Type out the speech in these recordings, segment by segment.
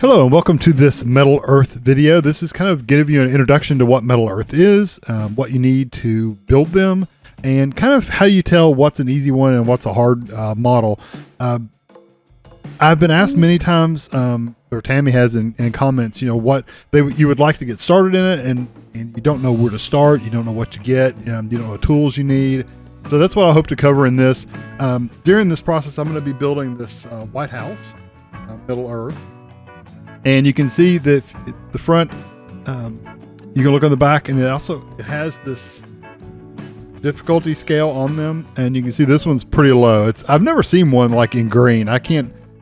Hello and welcome to this Metal Earth video. This is kind of giving you an introduction to what Metal Earth is, what you need to build them, and kind of how you tell what's an easy one and what's a hard model. I've been asked many times, or Tammy has in comments, what you would like to get started in it, and you don't know where to start, you don't know what you get, you don't know what tools you need. So that's what I hope to cover in this. During this process, I'm going to be building this White House, Middle Earth. And you can see that the front, you can look on the back, and it has this difficulty scale on them. And you can see this one's pretty low. I've never seen one like in green.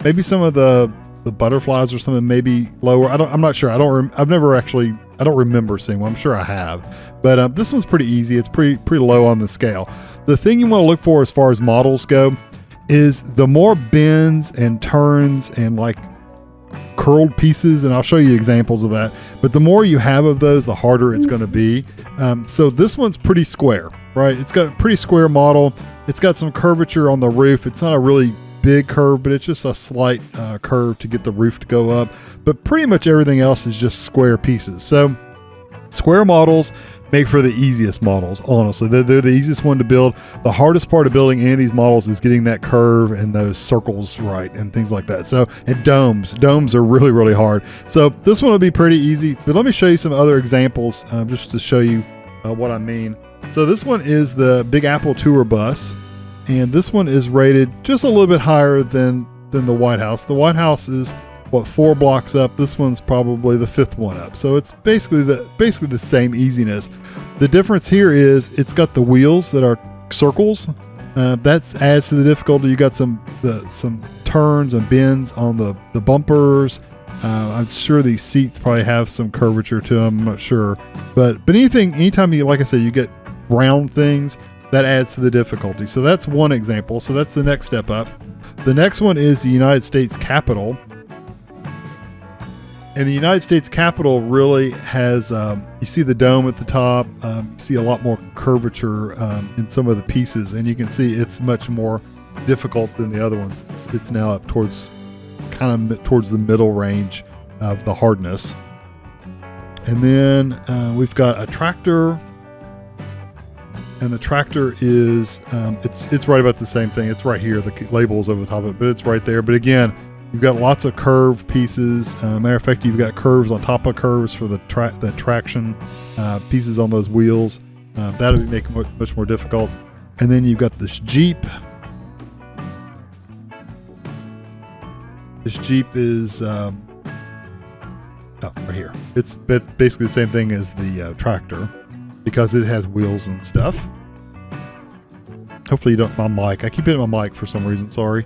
Maybe some of the butterflies or something maybe lower. I'm not sure. I don't remember seeing one. I'm sure I have. But this one's pretty easy. It's pretty low on the scale. The thing you want to look for as far as models go is the more bends and turns and like curled pieces, and I'll show you examples of that, but the more you have of those, the harder it's going to be. So this one's pretty square, right? It's got a pretty square model. It's got some curvature on the roof. It's not a really big curve, but it's just a slight curve to get the roof to go up, but pretty much everything else is just square pieces. So square models make for the easiest models, honestly. They're the easiest one to build. The hardest part of building any of these models is getting that curve and those circles right and things like that. So, and domes are really, really hard. So this one will be pretty easy, but let me show you some other examples just to show you what I mean. So this one is the Big Apple Tour Bus, and this one is rated just a little bit higher than the White House. The White House is 4 blocks up. This one's probably the 5th one up. So it's basically the same easiness. The difference here is it's got the wheels that are circles. That adds to the difficulty. You got some turns and bends on the bumpers. I'm sure these seats probably have some curvature to them. I'm not sure, but anytime you, like I said, you get round things, that adds to the difficulty. So that's one example. So that's the next step up. The next one is the United States Capitol. And the United States Capitol really has, you see the dome at the top, you see a lot more curvature in some of the pieces, and you can see it's much more difficult than the other one. It's now up towards the middle range of the hardness. And then we've got a tractor, and the tractor is, it's right about the same thing. It's right here, the label's over the top of it, but it's right there. But again, you've got lots of curved pieces. Matter of fact, you've got curves on top of curves for the traction pieces on those wheels. That'll make it much more difficult. And then you've got this Jeep. This Jeep is right here. It's basically the same thing as the tractor because it has wheels and stuff. Hopefully you don't, my mic. I keep hitting my mic for some reason, sorry.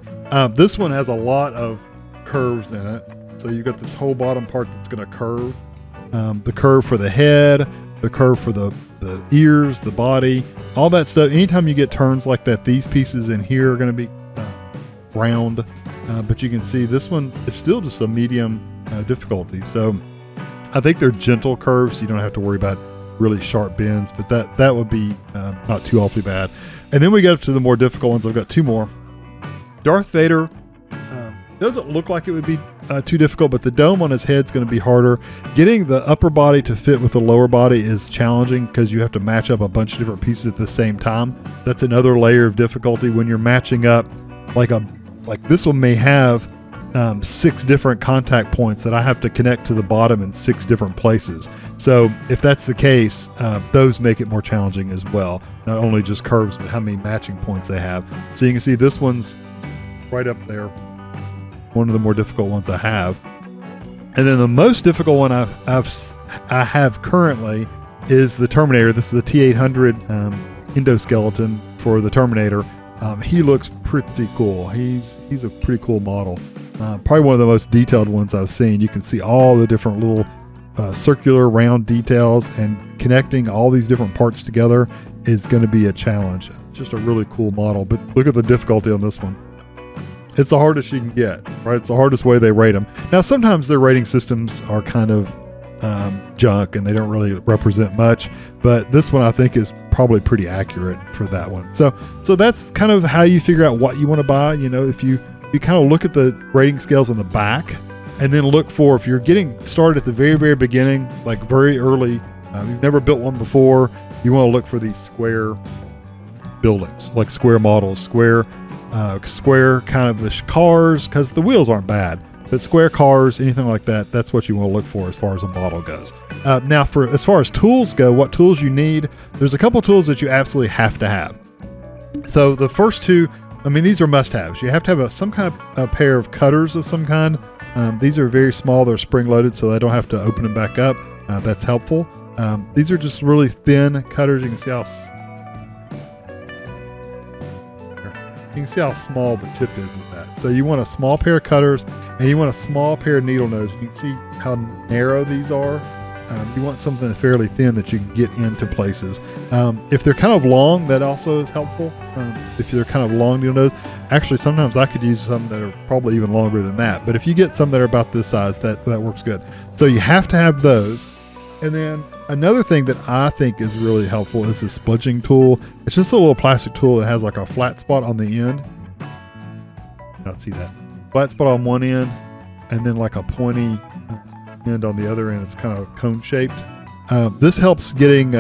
This one has a lot of curves in it. So you've got this whole bottom part that's going to curve. The curve for the head, the curve for the ears, the body, all that stuff. Anytime you get turns like that, these pieces in here are going to be round. But you can see this one is still just a medium difficulty. So I think they're gentle curves. So you don't have to worry about really sharp bends, but that would be not too awfully bad. And then we get up to the more difficult ones. I've got 2 more. Darth Vader doesn't look like it would be too difficult, but the dome on his head is going to be harder. Getting the upper body to fit with the lower body is challenging because you have to match up a bunch of different pieces at the same time. That's another layer of difficulty when you're matching up. Like this one may have 6 different contact points that I have to connect to the bottom in 6 different places. So if that's the case, those make it more challenging as well. Not only just curves, but how many matching points they have. So you can see this one's right up there. One of the more difficult ones I have. And then the most difficult one I have currently is the Terminator. This is the T-800 endoskeleton for the Terminator. He looks pretty cool. He's a pretty cool model. Probably one of the most detailed ones I've seen. You can see all the different little circular round details, and connecting all these different parts together is going to be a challenge. Just a really cool model, but look at the difficulty on this one. It's the hardest you can get, right? It's the hardest way they rate them. Now, sometimes their rating systems are kind of junk and they don't really represent much, but this one I think is probably pretty accurate for that one. So that's kind of how you figure out what you want to buy. If you kind of look at the rating scales on the back, and then look for, if you're getting started at the very, very beginning, like very early, you've never built one before, you want to look for these square buildings, like square models, square kind of cars, because the wheels aren't bad, but square cars, anything like that, that's what you want to look for as far as a model goes. Now, as far as tools go, what tools you need, there's a couple tools that you absolutely have to have. So the first two, I mean, these are must-haves. You have to have some kind of a pair of cutters of some kind. These are very small. They're spring-loaded, so they don't have to open them back up. That's helpful. These are just really thin cutters. You can see how small the tip is of that. So you want a small pair of cutters, and you want a small pair of needle nose. You can see how narrow these are. You want something fairly thin that you can get into places. If they're kind of long, that also is helpful. If they're kind of long needle nose, actually sometimes I could use some that are probably even longer than that. But if you get some that are about this size, that works good. So you have to have those. And then another thing that I think is really helpful is the spludging tool. It's just a little plastic tool that has like a flat spot on the end. Not see that flat spot on one end, and then like a pointy end on the other end. It's kind of cone shaped. This helps getting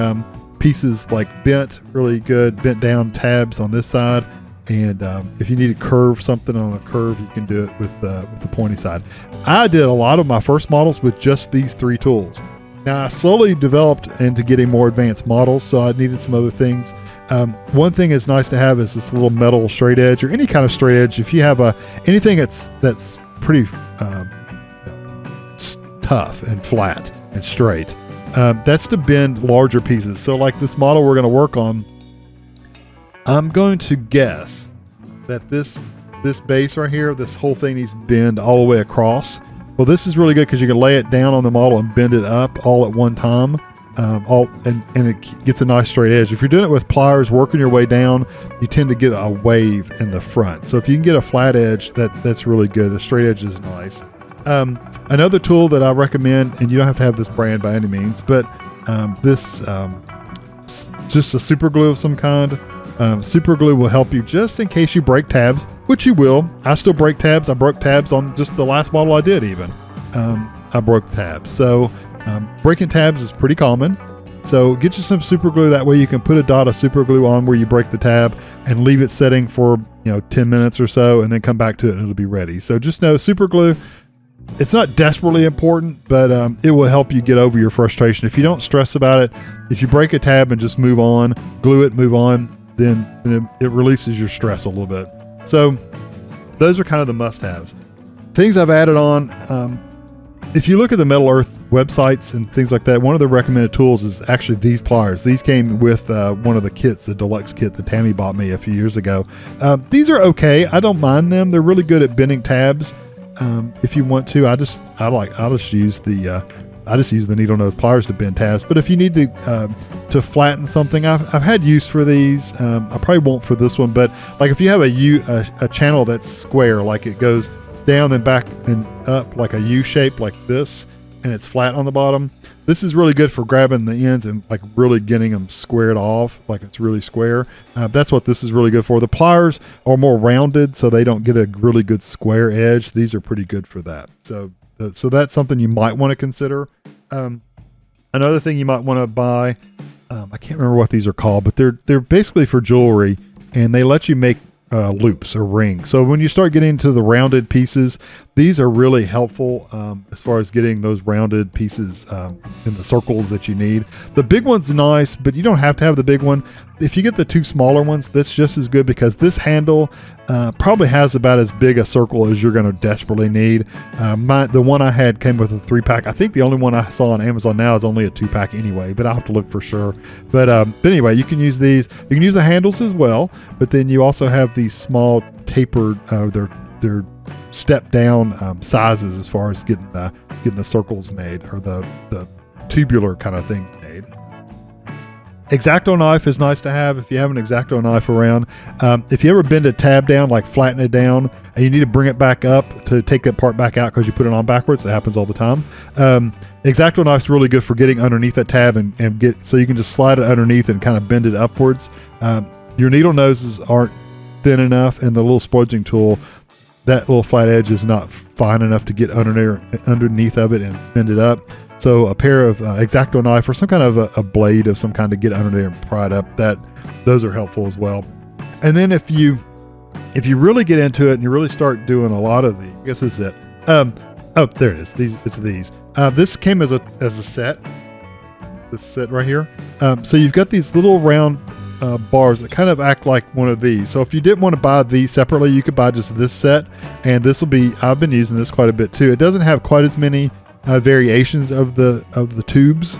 pieces like bent really good, bent down tabs on this side. And if you need to curve something on a curve, you can do it with the pointy side. I did a lot of my first models with just these three tools. Now, I slowly developed into getting more advanced models, so I needed some other things. One thing that's nice to have is this little metal straight edge, or any kind of straight edge. If you have anything that's pretty tough and flat and straight, that's to bend larger pieces. So like this model we're going to work on, I'm going to guess that this base right here, this whole thing needs to bend all the way across. Well, this is really good because you can lay it down on the model and bend it up all at one time, and it gets a nice straight edge. If you're doing it with pliers, working your way down, you tend to get a wave in the front. So if you can get a flat edge, that's really good. The straight edge is nice. Another tool that I recommend, and you don't have to have this brand by any means, but just a super glue of some kind. Super glue will help you just in case you break tabs, which you will. I still break tabs. I broke tabs on just the last model I did even. I broke tabs. So breaking tabs is pretty common. So get you some super glue. That way you can put a dot of super glue on where you break the tab and leave it setting for 10 minutes or so, and then come back to it and it'll be ready. So just know super glue, it's not desperately important, but it will help you get over your frustration. If you don't stress about it, if you break a tab and just move on, glue it, move on, then it releases your stress a little bit. So those are kind of the must-haves. Things I've added on, if you look at the Metal Earth websites and things like that, one of the recommended tools is actually these pliers. These came with one of the kits, the deluxe kit that Tammy bought me a few years ago. These are okay. I don't mind them. They're really good at bending tabs. If you want to, I just use the needle nose pliers to bend tabs. But if you need to flatten something, I've had use for these. I probably won't for this one, but like if you have a channel that's square, like it goes down and back and up like a U shape like this, and it's flat on the bottom, this is really good for grabbing the ends and like really getting them squared off, like it's really square. That's what this is really good for. The pliers are more rounded, so they don't get a really good square edge. These are pretty good for that. So that's something you might want to consider. Another thing you might want to buy, I can't remember what these are called, but they're basically for jewelry, and they let you make loops or rings. So when you start getting into the rounded pieces, these are really helpful as far as getting those rounded pieces in the circles that you need. The big one's nice, but you don't have to have the big one. If you get the two smaller ones, that's just as good, because this handle probably has about as big a circle as you're going to desperately need. The one I had came with a 3-pack. I think the only one I saw on Amazon now is only a 2-pack anyway, but I'll have to look for sure. But anyway, you can use these. You can use the handles as well, but then you also have these small tapered, they're step down sizes as far as getting the circles made, or the tubular kind of things made. X-Acto knife is nice to have if you have an X-Acto knife around. If you ever bend a tab down, like flatten it down, and you need to bring it back up to take that part back out because you put it on backwards, that happens all the time. X-Acto knife is really good for getting underneath that tab and get, so you can just slide it underneath and kind of bend it upwards. Your needle noses aren't thin enough, and the little spudging tool that little flat edge is not fine enough to get underneath of it and bend it up. So a pair of X-Acto knife or some kind of a blade of some kind to get under there and pry it up, those are helpful as well. And then if you really get into it and you really start doing a lot of I guess this is it. Oh, there it is. It's these. This came as a set. This set right here. So you've got these little round bars that kind of act like one of these. So if you didn't want to buy these separately, you could buy just this set, and this will be. I've been using this quite a bit too. It doesn't have quite as many variations of the tubes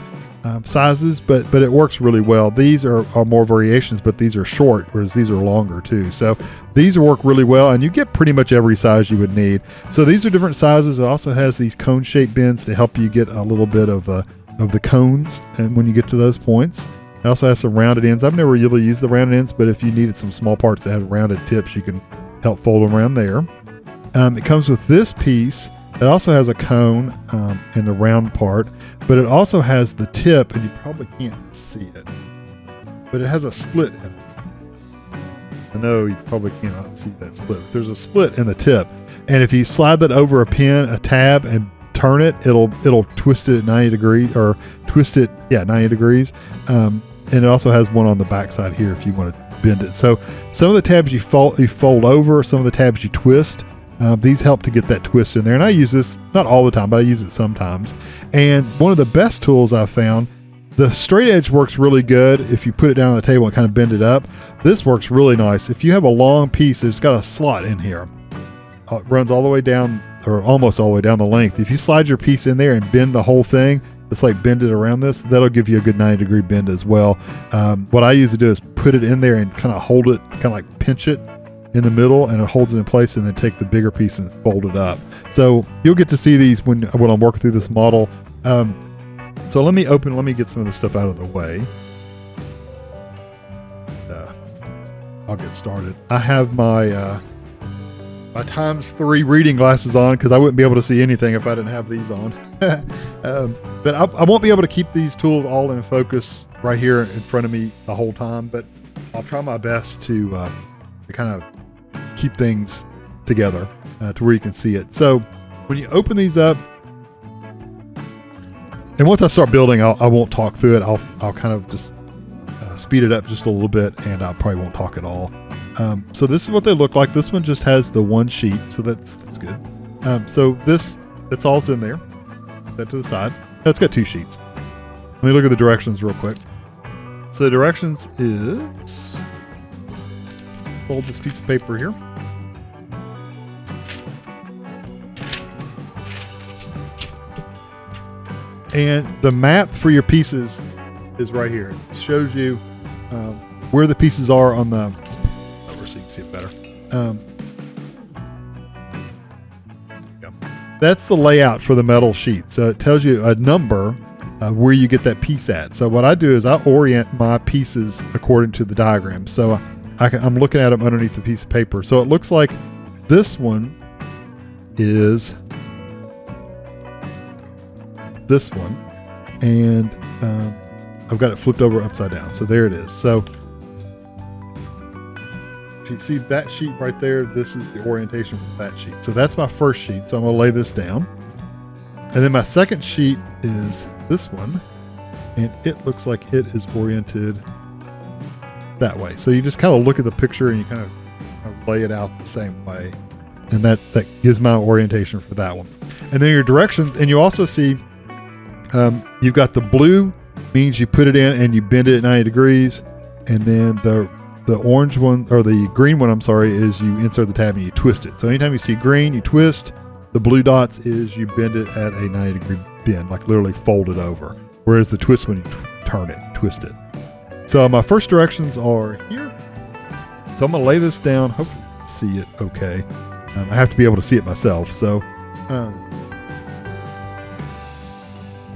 sizes, but it works really well. These are more variations, but these are short, whereas these are longer too. So these work really well, and you get pretty much every size you would need. So these are different sizes. It also has these cone-shaped bends to help you get a little bit of the cones, and when you get to those points. It also has some rounded ends. I've never really used the rounded ends, but if you needed some small parts that have rounded tips, you can help fold them around there. It comes with this piece. It also has a cone and the round part, but it also has the tip, and you probably can't see it, but it has a split in it. I know you probably cannot see that split. There's a split in the tip, and if you slide that over a tab, and turn it, it'll twist it at 90 degrees, or twist it, 90 degrees. And it also has one on the back side here if you want to bend it. So some of the tabs you fold over, some of the tabs you twist. These help to get that twist in there, and I use this not all the time, but I use it sometimes. And one of the best tools I've found, the straight edge works really good if you put it down on the table and kind of bend it up. This works really nice. If you have a long piece, it's got a slot in here. It runs all the way down, or almost all the way down the length. If you slide your piece in there and bend the whole thing, it's like bend it around this, that'll give you a good 90 degree bend as well. What I usually do is put it in there and kind of hold it, kind of like pinch it in the middle, and it holds it in place, and then take the bigger piece and fold it up. So you'll get to see these when I'm working through this model. So let me get some of this stuff out of the way. I'll get started. I have my my ×3 reading glasses on because I wouldn't be able to see anything if I didn't have these on. But I won't be able to keep these tools all in focus right here in front of me the whole time, but I'll try my best to kind of keep things together to where you can see it. So when you open these up, and once I start building, I won't talk through it. I'll kind of just speed it up just a little bit, and I probably won't talk at all. So this is what they look like. This one just has the one sheet, so that's good. So that's all that's in there. That to the side. It's got two sheets. Let me look at the directions real quick. So the directions is, fold this piece of paper here. And the map for your pieces is right here. It shows you where the pieces are on the, so you can see it better. That's the layout for the metal sheet. So it tells you a number where you get that piece at. So what I do is I orient my pieces according to the diagram. So I'm looking at them underneath the piece of paper. So it looks like this one is this one, and I've got it flipped over upside down. So there it is. So if you see that sheet right there, this is the orientation for that sheet. So that's my first sheet. So I'm going to lay this down. And then my second sheet is this one, and it looks like it is oriented that way. So you just kind of look at the picture and you kind of lay it out the same way. And that gives my orientation for that one. And then your directions, and you also see you've got the blue means you put it in and you bend it at 90 degrees. And then the orange one, or the green one, I'm sorry, is you insert the tab and you twist it. So anytime you see green, you twist. The blue dots is you bend it at a 90 degree bend, like literally fold it over. Whereas the twist one, you turn it, twist it. So my first directions are here. So I'm going to lay this down. Hopefully you can see it okay. I have to be able to see it myself. So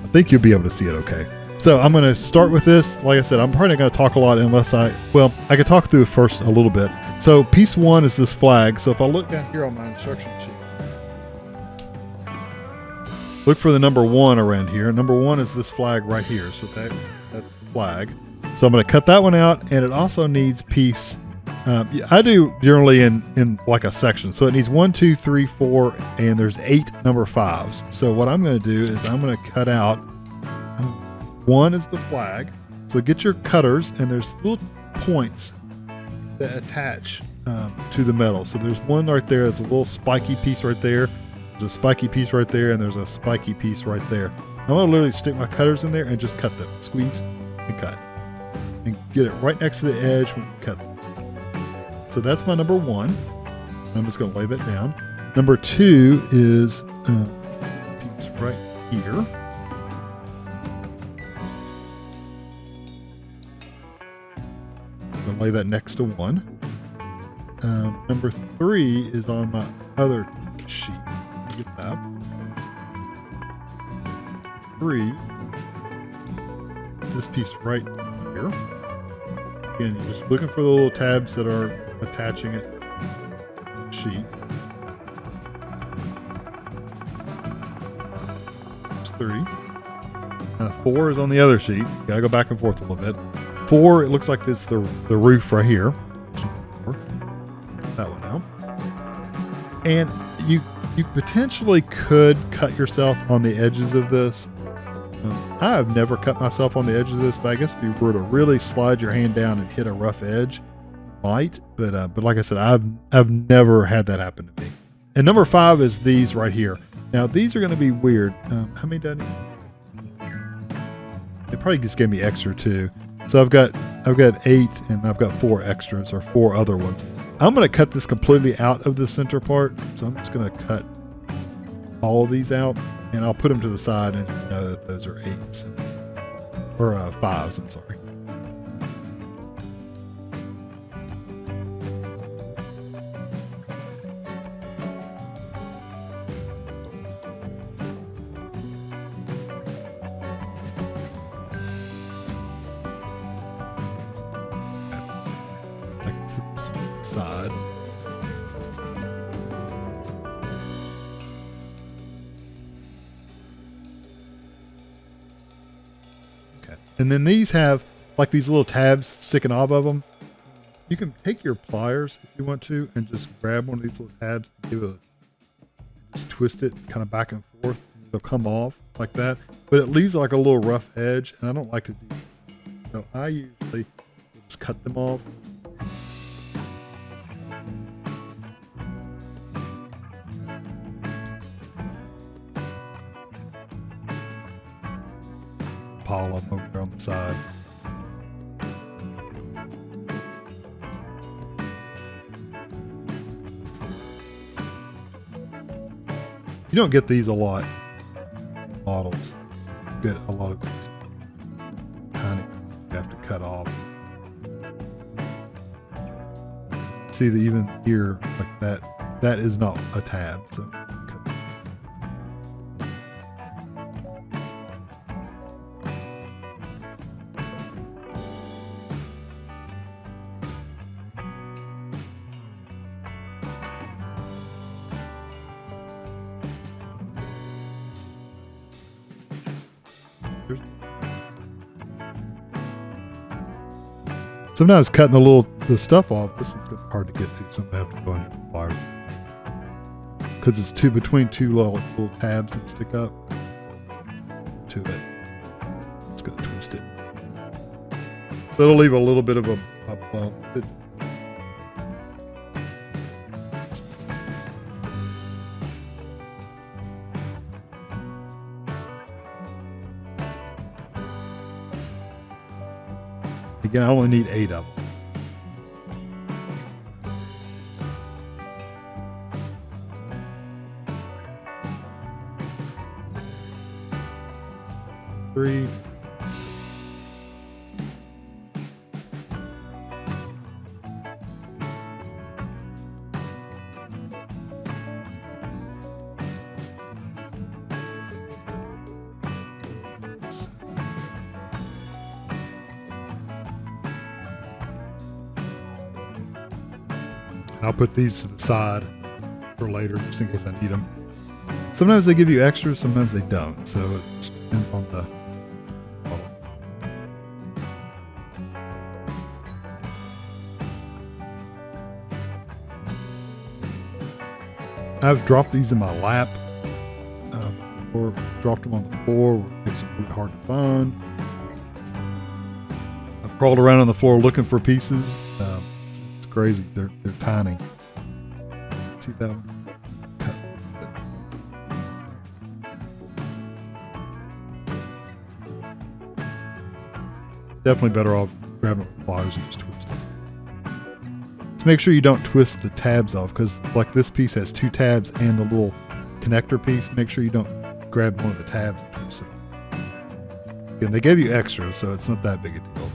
I think you'll be able to see it okay. So I'm going to start with this. Like I said, I'm probably not going to talk a lot unless I can talk through it first a little bit. So piece one is this flag. So if I look down here on my instruction sheet, look for the number 1 around here. Number 1 is this flag right here. So that's the flag. So I'm going to cut that one out, and it also needs piece Yeah, I do generally in like a section. So it needs 1, 2, 3, 4, and there's 8 number 5s. So what I'm going to do is I'm going to cut out 1 is the flag. So get your cutters, and there's little points that attach to the metal. So there's one right there. There's a little spiky piece right there. There's a spiky piece right there, and there's a spiky piece right there. I'm going to literally stick my cutters in there and just cut them. Squeeze and cut. And get it right next to the edge when you cut them. So that's my number 1. I'm just going to lay that down. Number 2 is piece right here. I'm going to lay that next to 1. Number 3 is on my other sheet. Get that. 3 is this piece right here. Again, you're just looking for the little tabs that are attaching it to the sheet. There's 3. 4 is on the other sheet. Gotta go back and forth a little bit. 4, it looks like it's the roof right here. That one out. And you potentially could cut yourself on the edges of this. I have never cut myself on the edge of this, but I guess if you were to really slide your hand down and hit a rough edge, you might. But like I said, I've never had that happen to me. And number 5 is these right here. Now these are going to be weird. How many do I need? They probably just gave me extra 2. So I've got 8, and I've got 4 extras, or 4 other ones. I'm going to cut this completely out of the center part. So I'm just going to cut all of these out, and I'll put them to the side, and you know that those are 8s or 5s. I'm sorry. I can sit this side. And then these have like these little tabs sticking off of them. You can take your pliers if you want to and just grab one of these little tabs and just twist it kind of back and forth. They'll come off like that, but it leaves like a little rough edge, and I don't like to do that. So I usually just cut them off. Pile up over there on the side. You don't get these a lot. Models get a lot of these tiny you have to cut off. See that even here like that is not a tab, so sometimes cutting the stuff off, this one's hard to get to, so I'm going to have to go in and pliers. Because it's between 2 little tabs that stick up to it. It's going to twist it. So it'll leave a little bit of a bump. Again, I only need 8 of them. Three. I'll put these to the side for later, just in case I need them. Sometimes they give you extras, sometimes they don't. So it just depends on the model. I've dropped these in my lap, or dropped them on the floor where it makes them really hard to find. I've crawled around on the floor looking for pieces. It's crazy. They're tiny. See that one? Cut. Definitely better off grabbing it with pliers and just twisting. Let's make sure you don't twist the tabs off, because like this piece has 2 tabs and the little connector piece. Make sure you don't grab one of the tabs and twist it up. Again, they gave you extra, so it's not that big a deal.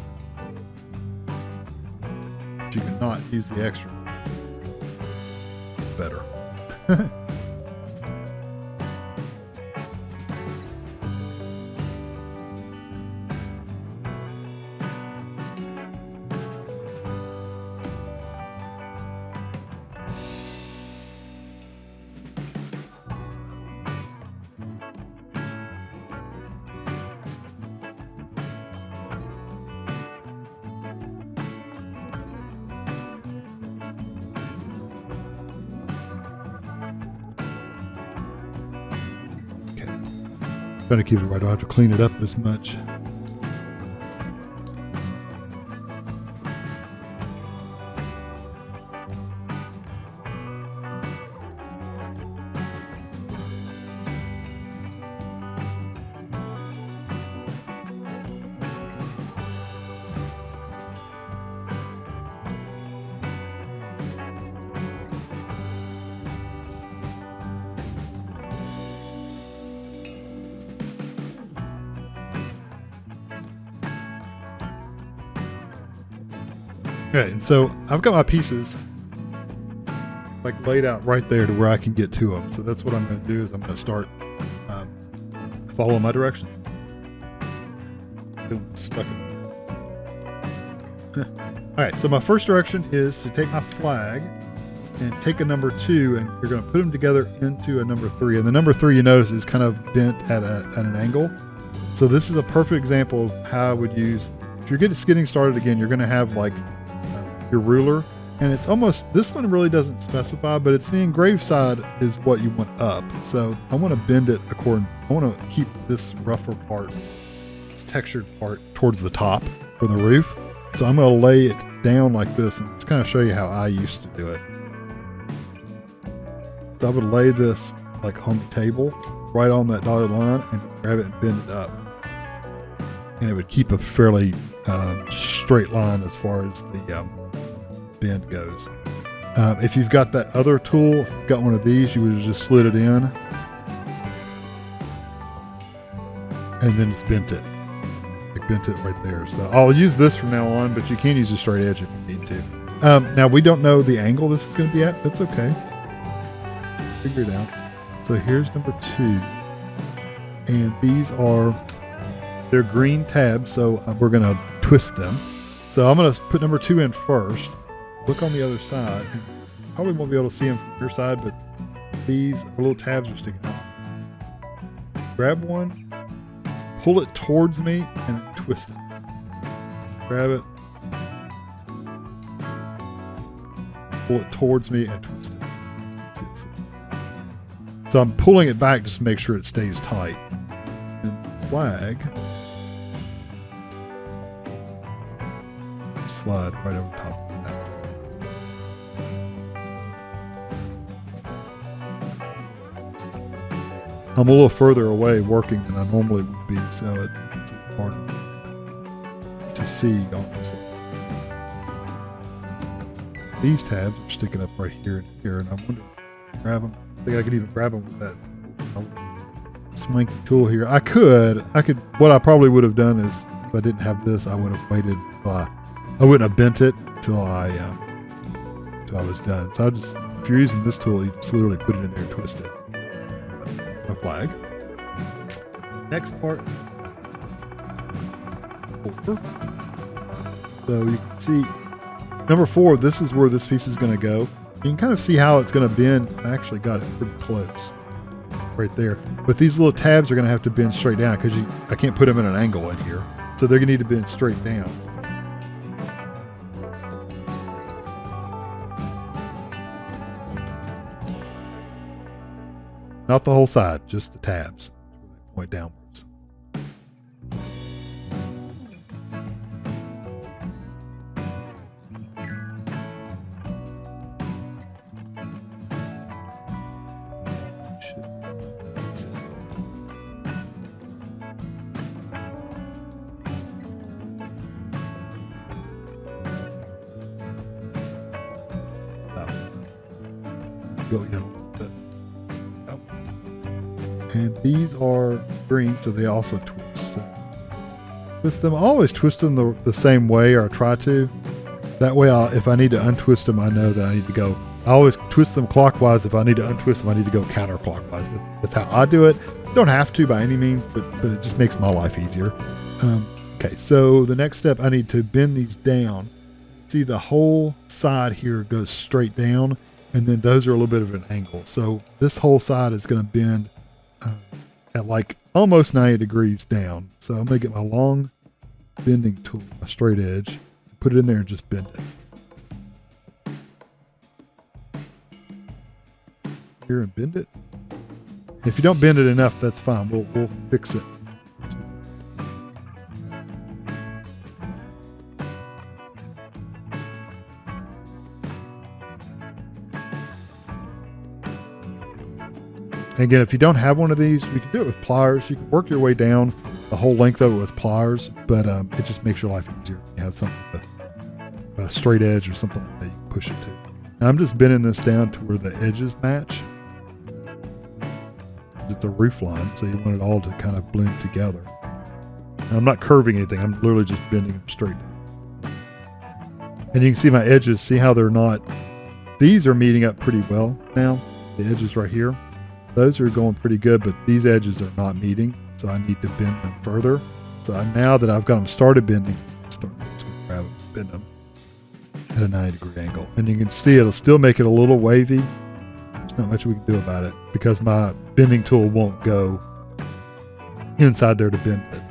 If you cannot use the extra, it's better. Trying to keep it right. I don't have to clean it up as much. Okay, and so I've got my pieces like laid out right there to where I can get to them. So that's what I'm going to do is I'm going to start following my direction. Stuck in. All right, so my first direction is to take my flag and take a number 2, and you're going to put them together into a number 3. And the number 3, you notice, is kind of bent at an angle. So this is a perfect example of how I would use, if you're just getting started again, you're going to have like your ruler, and it's almost, this one really doesn't specify, but it's the engraved side is what you want up. So I want to bend it according, I want to keep this rougher part, this textured part towards the top for the roof. So I'm going to lay it down like this and just kind of show you how I used to do it. So I would lay this like on the table right on that dotted line and grab it and bend it up, and it would keep a fairly straight line as far as the bend goes. If you've got that other tool, got one of these, you would have just slid it in and then just bent it. Like bent it right there. So I'll use this from now on, but you can use a straight edge if you need to. Now we don't know the angle this is going to be at. That's okay. Figure it out. So here's number 2. And these are, they're green tabs, so we're going to twist them. So I'm going to put number 2 in first. Look on the other side, and probably won't be able to see them from your side, but these little tabs are sticking out. Grab one, pull it towards me, and twist it. Grab it, pull it towards me, and twist it. See. So I'm pulling it back just to make sure it stays tight. And the flag, slide right over top. I'm a little further away working than I normally would be, so it's hard to see on this. These tabs are sticking up right here and here, and I wonder if I grab them. I think I could even grab them with that swanky tool here. I could. What I probably would have done is, if I didn't have this, I would have waited. I wouldn't have bent it till I was done. So if you're using this tool, you just literally put it in there and twist it. My flag. Next part, 4. So you can see number 4, this is where this piece is going to go. You can kind of see how it's going to bend. I actually got it pretty close right there. But these little tabs are going to have to bend straight down because I can't put them in an angle in here. So they're going to need to bend straight down. Not the whole side, just the tabs. Point downwards. Go in a little bit. And these are green, so they also twist. So twist them. I always twist them the same way, or I try to. That way, if I need to untwist them, I know that I need to go. I always twist them clockwise. If I need to untwist them, I need to go counterclockwise. That's how I do it. Don't have to by any means, but it just makes my life easier. Okay, so the next step, I need to bend these down. See, the whole side here goes straight down, and then those are a little bit of an angle. So this whole side is going to bend at like almost 90 degrees down. So I'm going to get my long bending tool, my straight edge, put it in there and just bend it. Here and bend it. If you don't bend it enough, that's fine. We'll fix it. Again, if you don't have one of these, you can do it with pliers. You can work your way down the whole length of it with pliers, but it just makes your life easier. You have something with a straight edge or something like that you can push it to. Now I'm just bending this down to where the edges match. It's a roof line, so you want it all to kind of blend together. Now, I'm not curving anything. I'm literally just bending them straight down. And you can see my edges. See how they're not... These are meeting up pretty well now. The edges right here. Those are going pretty good, but these edges are not meeting, so I need to bend them further. So now that I've got them started bending, I'm just going to grab them, bend them at a 90-degree angle. And you can see it'll still make it a little wavy. There's not much we can do about it because my bending tool won't go inside there to bend it.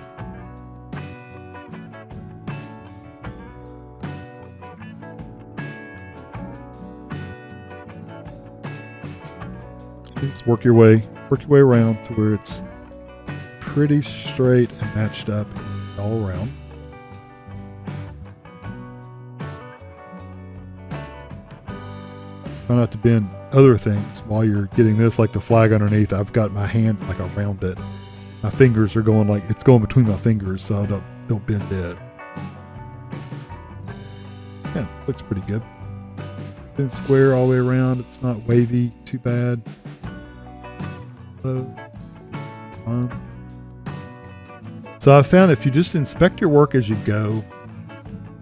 Just work your way around to where it's pretty straight and matched up all around. Try not to bend other things while you're getting this, like the flag underneath. I've got my hand like around it. My fingers are going like it's going between my fingers, so don't bend it. Yeah, looks pretty good. Bend square all the way around. It's not wavy too bad. So it's fine. So I found if you just inspect your work as you go,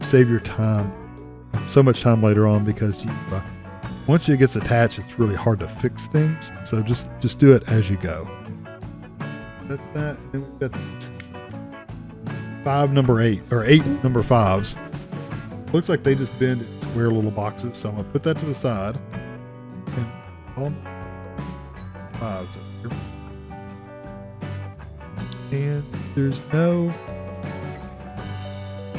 save your time, so much time later on, because once it gets attached, it's really hard to fix things. So just do it as you go. That's that. And we've got 5 number 8 or 8 number 5s. Looks like they just bend in square little boxes. So I'm gonna put that to the side. And all 5s up here. And there's no,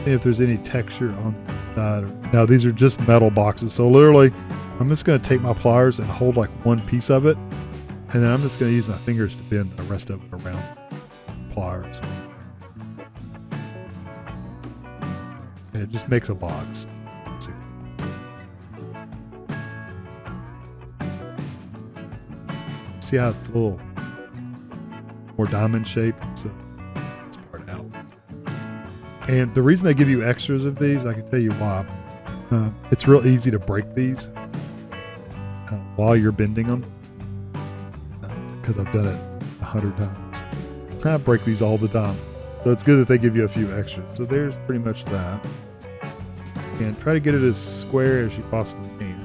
if there's any texture on the side. Now these are just metal boxes. So literally, I'm just going to take my pliers and hold like one piece of it. And then I'm just going to use my fingers to bend the rest of it around the pliers. And it just makes a box. See how it's a little more diamond shape, so let's part out. And the reason they give you extras of these, I can tell you why. It's real easy to break these while you're bending them, because I've done it 100 times. I break these all the time, so it's good that they give you a few extras. So there's pretty much that. And try to get it as square as you possibly can.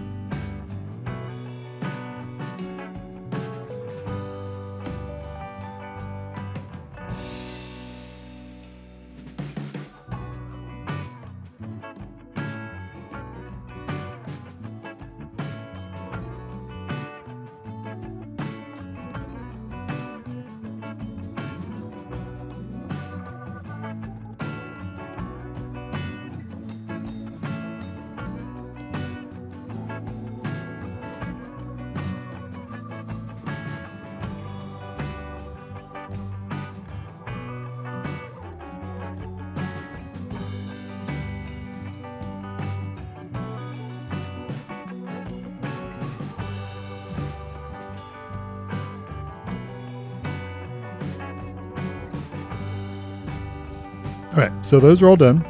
right, so those are all done.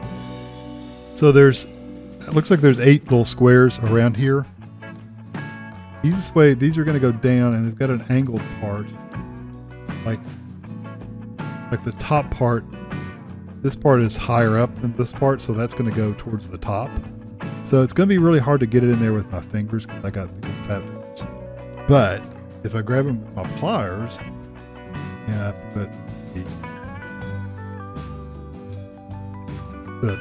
So it looks like there's 8 little squares around here. Easiest way, these are going to go down, and they've got an angled part, like the top part. This part is higher up than this part, so that's going to go towards the top. So it's going to be really hard to get it in there with my fingers because I got big fat fingers. But if I grab them with my pliers and I put the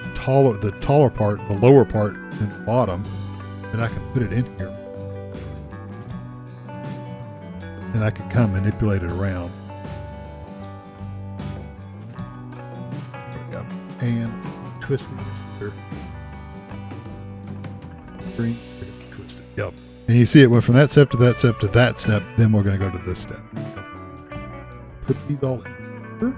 taller part, the lower part in the bottom, then I can put it in here. And I can kind of manipulate it around. There we go. And twist these here. Green, twist it. Yep. And you see it went from that step to that step to that step. Then we're going to go to this step. Put these all in here.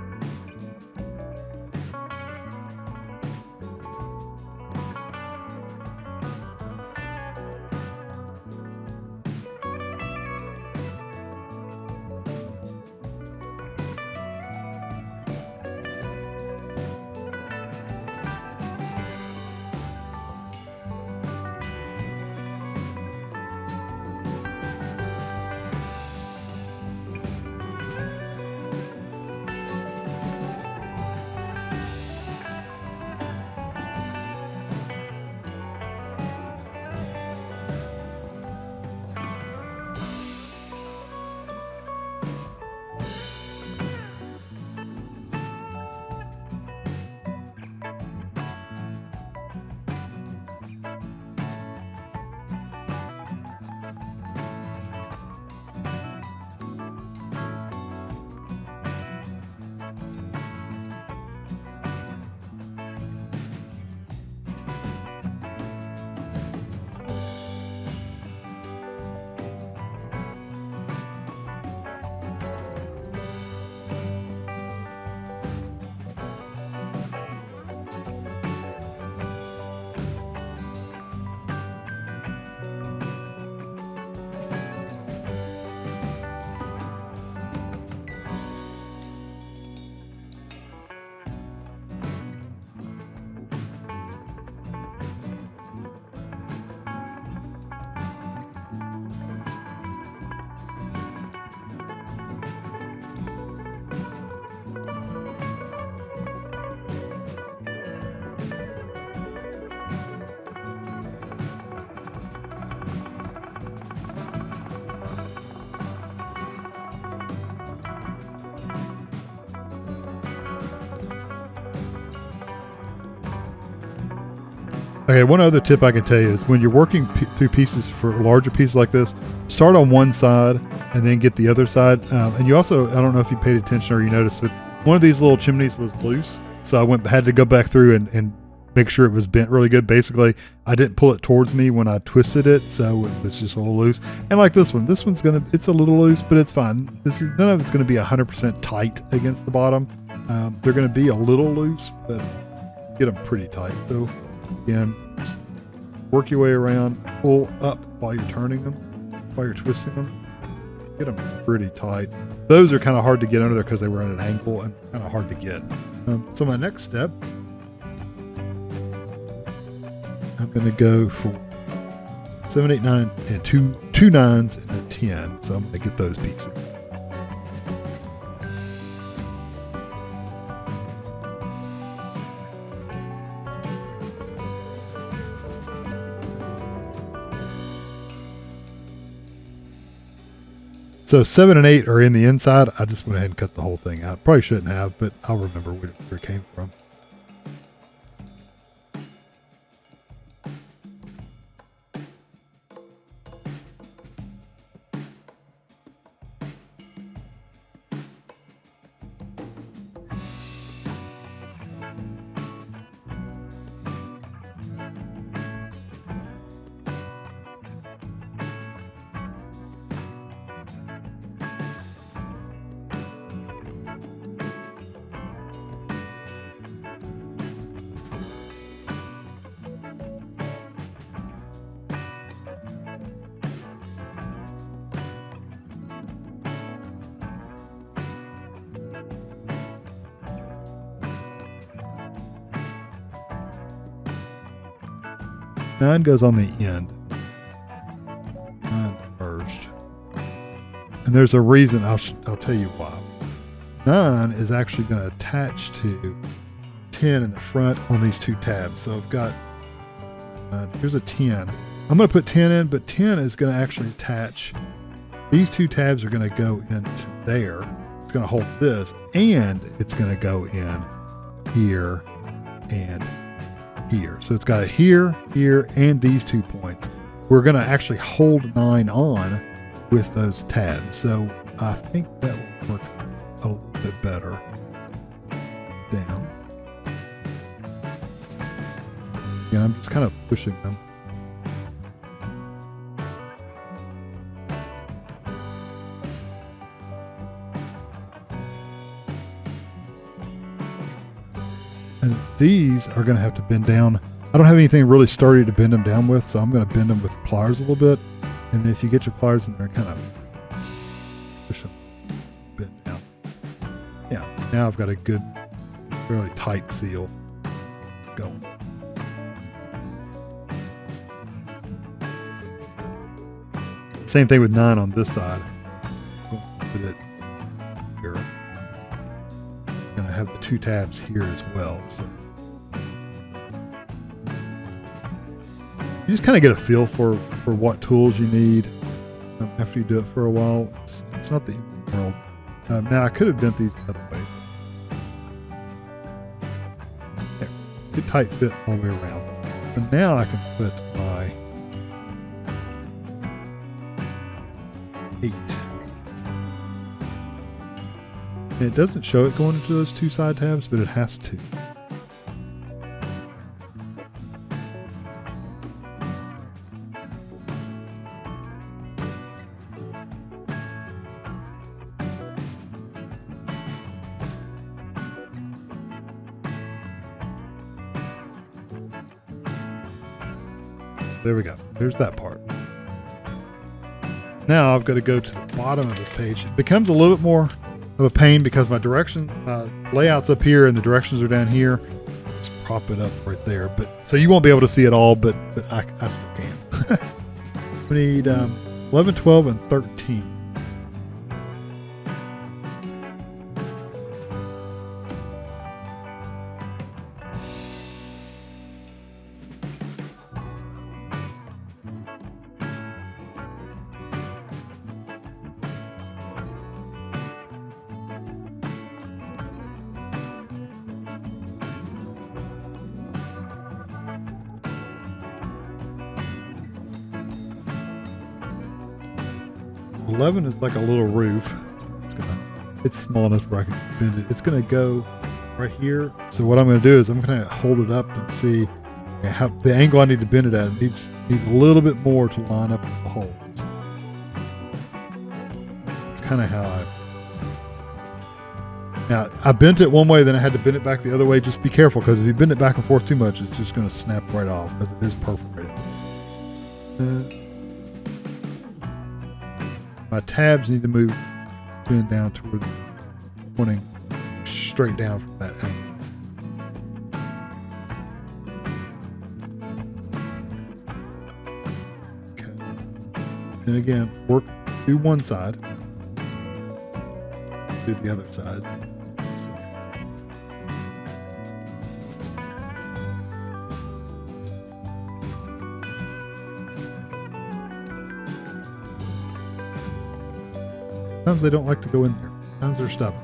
Okay, one other tip I can tell you is when you're working through pieces for larger pieces like this, start on one side and then get the other side. And you also, I don't know if you paid attention or you noticed, but one of these little chimneys was loose. So I had to go back through and make sure it was bent really good. Basically, I didn't pull it towards me when I twisted it, so it was just a little loose. And like this one's it's a little loose, but it's fine. None of it's going to be 100% tight against the bottom. They're going to be a little loose, but get them pretty tight. So again, just work your way around, pull up while you're turning them, while you're twisting them. Get them pretty tight. Those are kind of hard to get under there because they were at an angle and kind of hard to get. So my next step, I'm going to go for 7, 8, 9, and two 9s and a 10. So I'm going to get those pieces. So 7 and 8 are in the inside. I just went ahead and cut the whole thing out. Probably shouldn't have, but I'll remember where it came from. 9 goes on the end. 9 first. And there's a reason. I'll tell you why. 9 is actually going to attach to 10 in the front on these 2 tabs. So I've got, here's a 10. I'm going to put 10 in, but 10 is going to actually attach. These 2 tabs are going to go into there. It's going to hold this, and it's going to go in here and here. So it's got a here, here, and these 2 points. We're going to actually hold 9 on with those tabs. So I think that will work a little bit better. Down. Again, I'm just kind of pushing them. And these are going to have to bend down. I don't have anything really sturdy to bend them down with, so I'm going to bend them with pliers a little bit. And then if you get your pliers in there, kind of push them, bend down. Yeah, now I've got a good, fairly tight seal going. Same thing with 9 on this side. Put it here. I'm going to have the 2 tabs here as well. So you just kind of get a feel for what tools you need after you do it for a while. It's not the end of the world. Now I could have bent these the other way. There, good tight fit all the way around. But now I can put my 8. And it doesn't show it going into those 2 side tabs, but it has to. There we go. There's that part. Now I've got to go to the bottom of this page. It becomes a little bit more of a pain because my direction layout's up here and the directions are down here. Just prop it up right there. But so you won't be able to see it all, but I still can. We need 11, 12, and 13. Eleven is like a little roof. It's small enough where I can bend it. It's gonna go right here. So what I'm gonna do is I'm gonna hold it up and see how the angle I need to bend it at. It needs a little bit more to line up with the holes. It's kind of how Now I bent it one way, then I had to bend it back the other way. Just be careful, because if you bend it back and forth too much, it's just gonna snap right off because it is perforated. My tabs need to bend down to where they're pointing straight down from that angle. Okay. Then again, do one side, do the other side. Sometimes they don't like to go in there. Sometimes they're stubborn.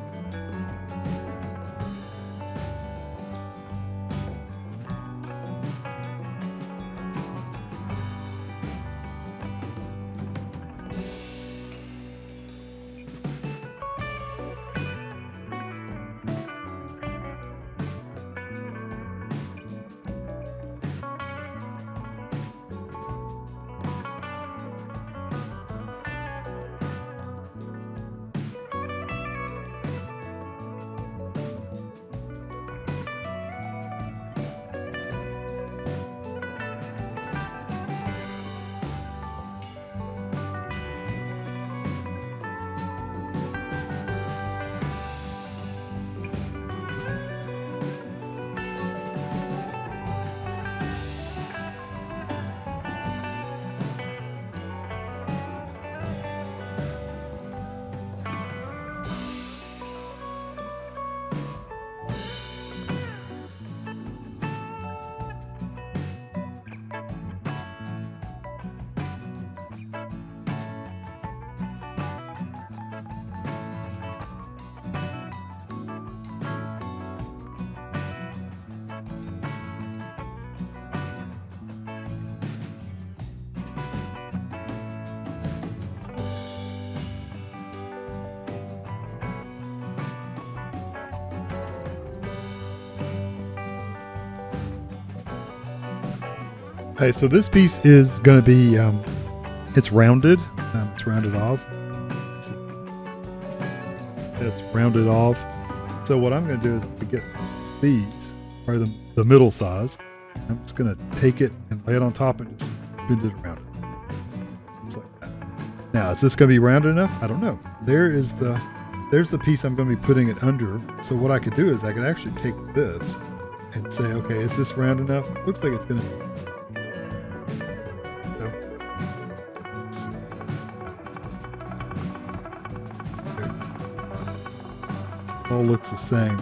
Okay, so this piece is going to be, it's rounded. It's rounded off. It's rounded off. So what I'm going to do is to get these, or the middle size, I'm just going to take it and lay it on top and just bend it around it. Just like that. Now, is this going to be round enough? I don't know. There's the piece I'm going to be putting it under. So what I could do is I could actually take this and say, okay, is this round enough? Looks like it's going to. All looks the same.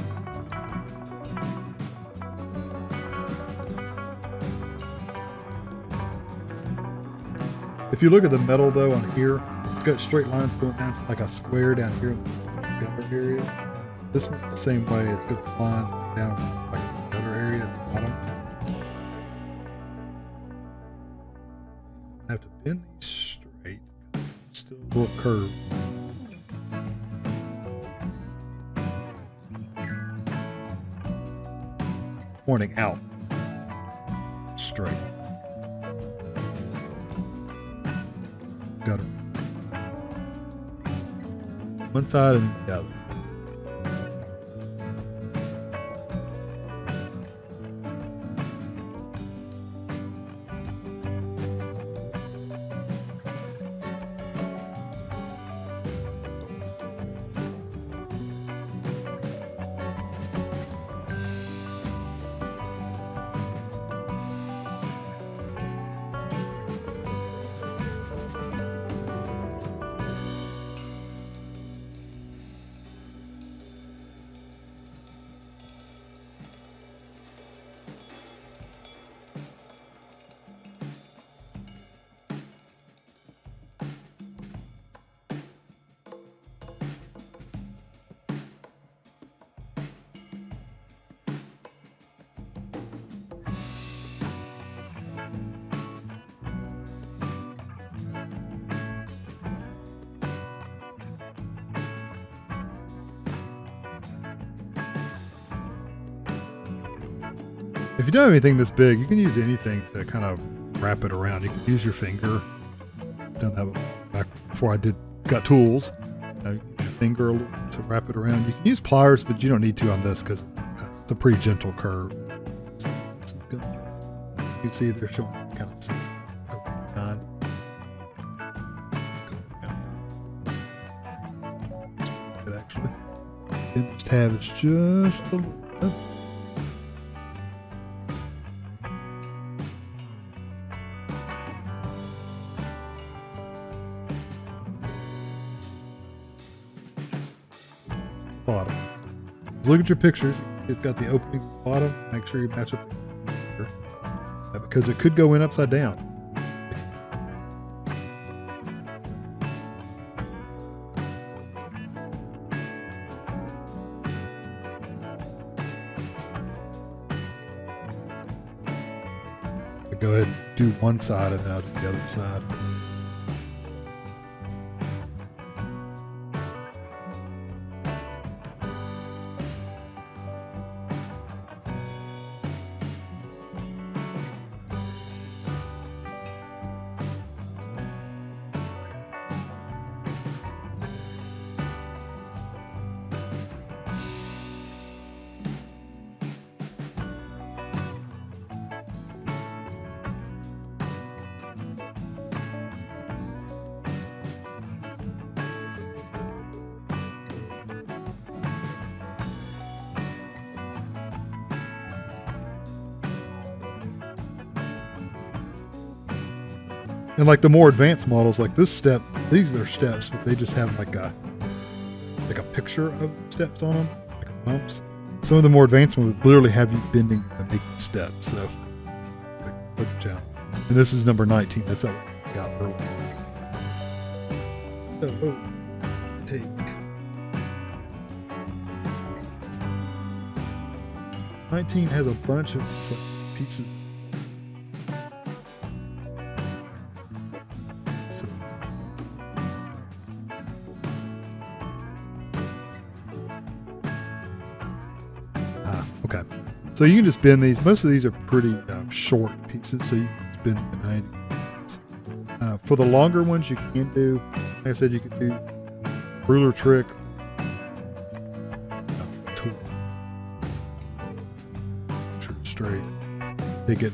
If you look at the metal though on here, it's got straight lines going down to like a square down here in the gutter area. This one's the same way. It's got lines down like the gutter area at the bottom. I have to bend these straight. It's still a little curved. Pointing out straight. Got it. One side and the other. If you don't have anything this big, you can use anything to kind of wrap it around. You can use your finger. I've done that back before I got tools. Use your finger to wrap it around. You can use pliers, but you don't need to on this because it's a pretty gentle curve. So this is good. You can see they're showing kind of some line. Good actually. This tab is just a little bit. Bottom. Just look at your pictures. It's got the openings at the bottom. Make sure you match up the picture. Because it could go in upside down. Go ahead and do one side and then I'll do the other side. And like the more advanced models, like this step, these are steps, but they just have like a picture of steps on them, like bumps. Some of the more advanced ones would literally have you bending and making steps. So, like, good job. And this is number 19. That's what we got earlier. So, take. '19 has a bunch of like, pieces. Okay, so you can just bend these. Most of these are pretty short pieces, so you can just bend them at 90 degrees. For the longer ones, you can do, like I said, you can do ruler trick, tool, straight, take it,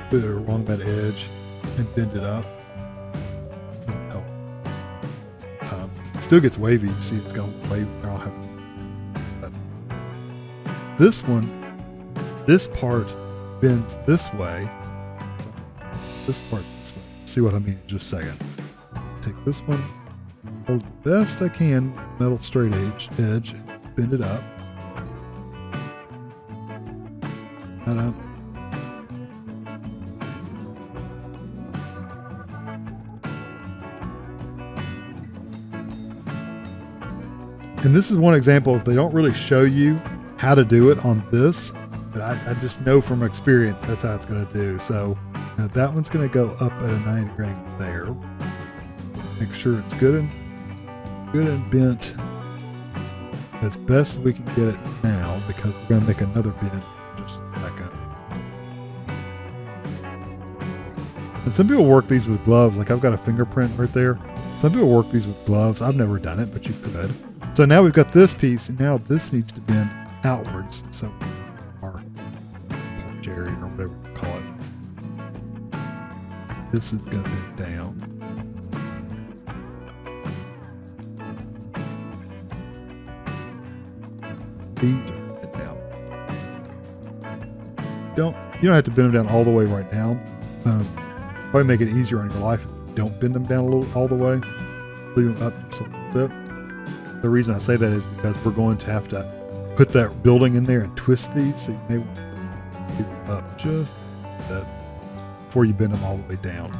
put it along that edge, and bend it up. It still gets wavy. You see, it's got a wave there. I'll have. But this one, this part bends this way. So this part this way. See what I mean in just a second. Take this one, hold it the best I can, metal straight edge, bend it up. And up. And this is one example, if they don't really show you how to do it on this, but I just know from experience that's how it's going to do. So that one's going to go up at a 90 degree angle there. Make sure it's good and bent as best as we can get it now, because we're going to make another bend in just a second. And some people work these with gloves, like I've got a fingerprint right there. Some people work these with gloves. I've never done it, but you could. So now we've got this piece, and now this needs to bend outwards. So our jerry or whatever you call it. This is going to bend down. These are bent down. You don't have to bend them down all the way right now. Probably make it easier on your life if you don't bend them down all the way. Leave them up just a little bit. The reason I say that is because we're going to have to put that building in there and twist these, so you may want to keep it up just a bit before you bend them all the way down.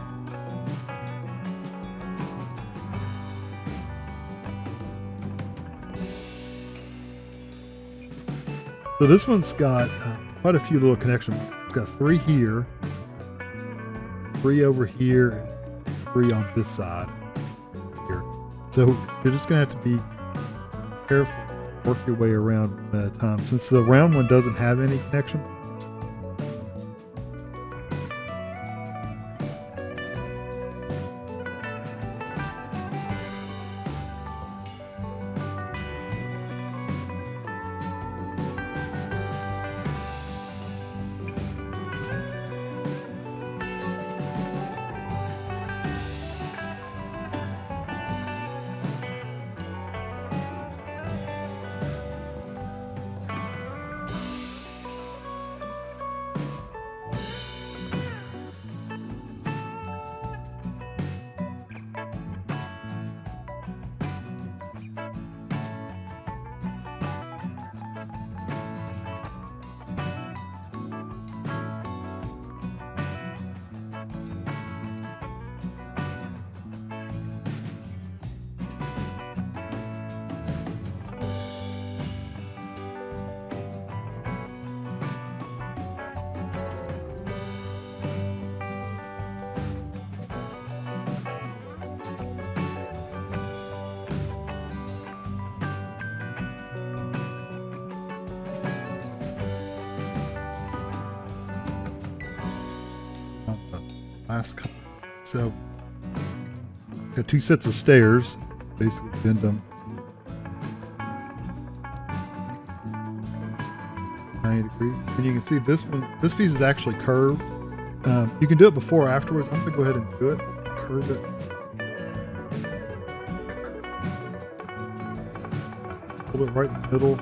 So this one's got quite a few little connections. It's got 3 here, 3 over here, and 3 on this side here. So you're just going to have to be careful, work your way around one at a time. Since the round one doesn't have any connection, last couple. So got 2 sets of stairs, basically bend them 90 degrees, and you can see this piece is actually curved. You can do it before or afterwards. I'm gonna go ahead and do it. Curve it. Hold it right in the middle.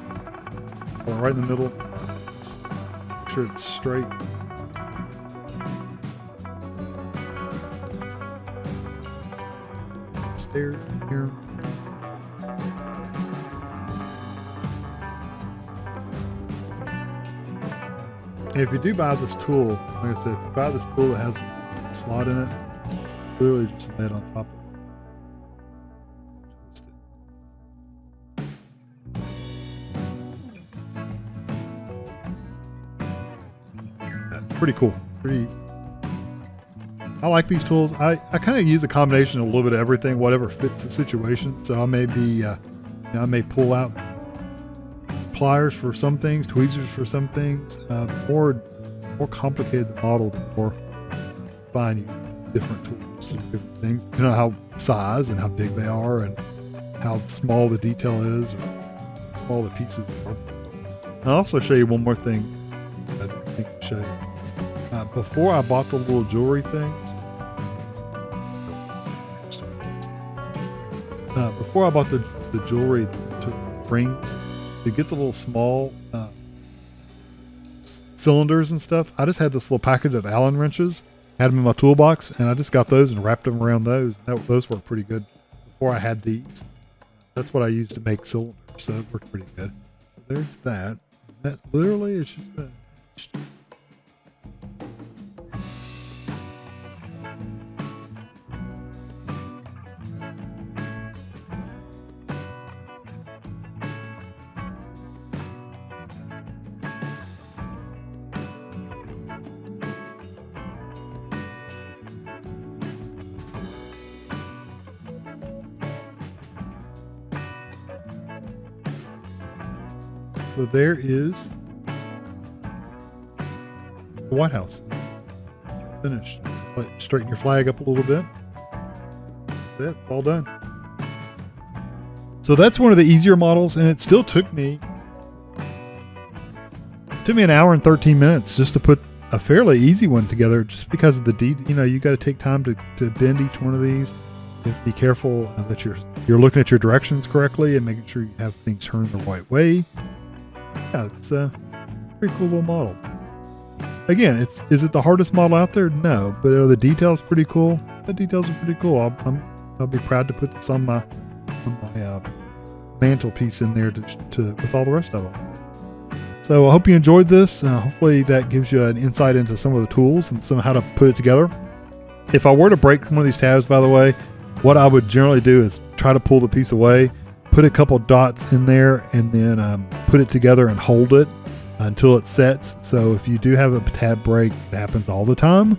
Right in the middle. Make sure it's straight. Stairs here. And if you do buy this tool, like I said, if you buy this tool that has a slot in it, literally just lay it on top of it. That's pretty cool. I like these tools. I kind of use a combination of a little bit of everything, whatever fits the situation. So I may be, I may pull out pliers for some things, tweezers for some things. The more complicated the model, the more fine. You use different tools, different things, depending on how size and how big they are, and how small the detail is, or how small the pieces are. I'll also show you one more thing. I think to show you. Before I bought the little jewelry things, before I bought the jewelry to rings, to get the little small cylinders and stuff, I just had this little package of Allen wrenches, had them in my toolbox, and I just got those and wrapped them around those. Those worked pretty good before I had these. That's what I used to make cylinders, so it worked pretty good. So there's that. That literally is just so there is the White House. Finished. Straighten your flag up a little bit. That's it. All done. So that's one of the easier models, and it still took me an hour and 13 minutes just to put a fairly easy one together, just because of the you got to take time to bend each one of these. Be careful that you're looking at your directions correctly and making sure you have things turned the right way. Yeah, it's a pretty cool little model. Again, is it the hardest model out there? No, but are the details pretty cool? The details are pretty cool. I'll be proud to put this on my mantelpiece in there with all the rest of them. So I hope you enjoyed this. Hopefully that gives you an insight into some of the tools and how to put it together. If I were to break one of these tabs, by the way, what I would generally do is try to pull the piece away, put a couple dots in there, and then put it together and hold it until it sets. So if you do have a tab break, it happens all the time.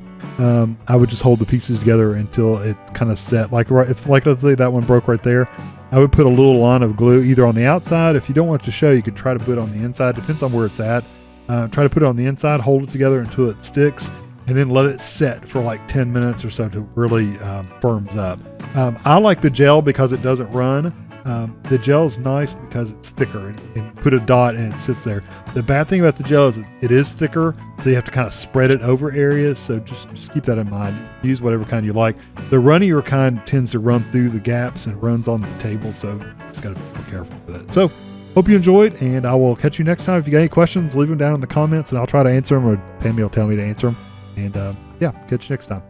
I would just hold the pieces together until it's kind of set. Like let's say that one broke right there, I would put a little line of glue either on the outside. If you don't want it to show, you could try to put it on the inside. Depends on where it's at. Try to put it on the inside, hold it together until it sticks, and then let it set for like 10 minutes or so to really firms up. I like the gel because it doesn't run. The gel is nice because it's thicker, and you put a dot and it sits there. The bad thing about the gel is it is thicker, so you have to kind of spread it over areas. So just keep that in mind. Use whatever kind you like. The runnier kind tends to run through the gaps and runs on the table, so just got to be careful with it. So hope you enjoyed, and I will catch you next time. If you got any questions, leave them down in the comments, and I'll try to answer them, or Tammy will tell me to answer them. And yeah, catch you next time.